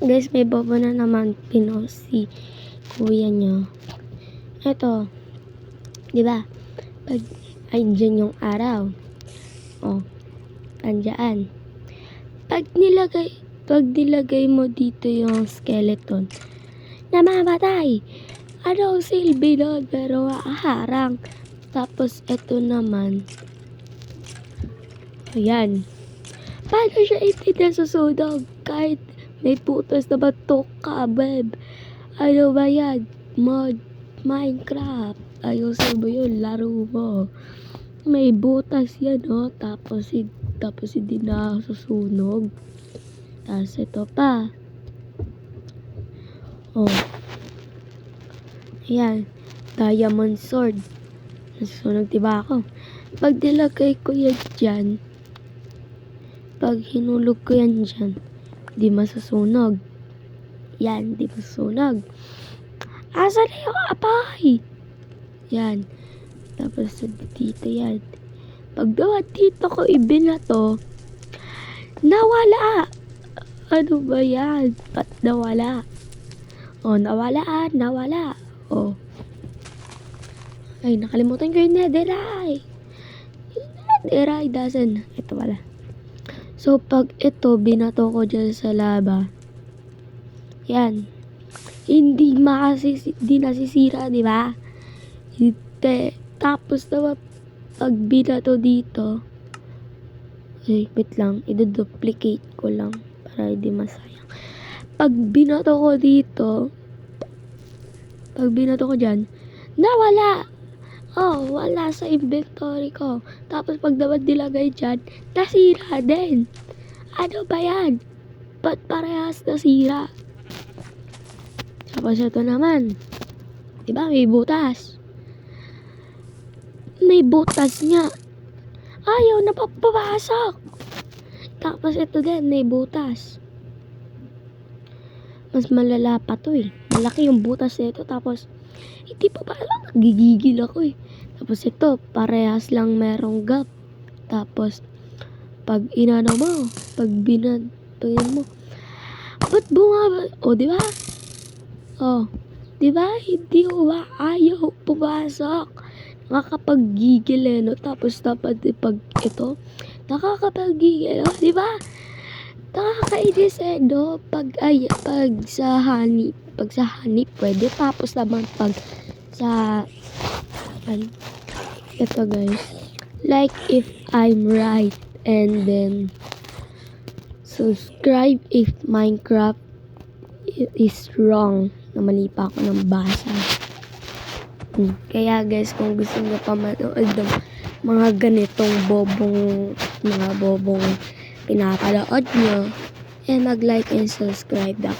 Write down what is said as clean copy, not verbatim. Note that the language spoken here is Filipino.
Guys, may bobo na naman pinost si kuya niya. Eto, di ba? Pag andyan yung araw. Oh, andyan. Pag nilagay mo dito yung skeleton, namamatay. Ano ang silbi nun? Pero harang. Tapos, eto naman. Ayan. Paano siya hindi nasusunog? Kahit may putas na batok ka, babe. Ano ba yan? Minecraft. Ayusin mo yun, laro mo. May butas yan, oh. Tapos hindi nasusunog. Tapos ito pa. Oh. Ayan. Diamond sword. Nasusunog diba ako? Pag nilagay ko yan dyan, pag hinulog ko yan dyan, di masusunog. Yan, di masusunog. Asa na yung apay? Yan. Tapos dito yan. Pag daw dito ko ibinato, nawala. Ano ba yan? Ba't nawala? Oh, nawala. Oh. Ay, nakalimutan ko yung netherite. Yung netherite doesn't. Ito wala. So, pag ito, binato ko dyan sa lava. Yan. Hindi nasisira, di ba? Hindi. Tapos naman, pag binato dito, ay, wait lang. I-duplicate ko lang para hindi masayang. Pag binato ko dito, pag binato ko dyan, nawala. Oh, wala sa inventory ko. Tapos pag naman nilagay dyan, nasira din. Ano ba yan? Ba't parehas nasira? Tapos ito naman. Diba may butas? May butas nga. Ayaw na papapasok. Tapos ito din, may butas. Mas malala pa to eh. Malaki yung butas nito. Tapos, hindi pa pala. Gigigil ako eh. Tapos ito, parehas lang merong gap. Tapos, pag inano mo, pag binatuin mo, ba't bumaba? O, di ba? O, di ba? Hindi ba? Ayaw pumasok. Nakakapag-gigil eh, no? Tapos, dapat pag ito, nakakapag-gigil, no? Di ba? Nakakainis eh, no? Pag sa honey, pwede. Tapos naman pag sa, ito guys, like if I'm right, and then subscribe if Minecraft is wrong. Na mali pa ako ng basa. Kaya guys, kung gusto nyo pa manood ng mga ganitong bobong pinapanood nyo, mag-like and subscribe na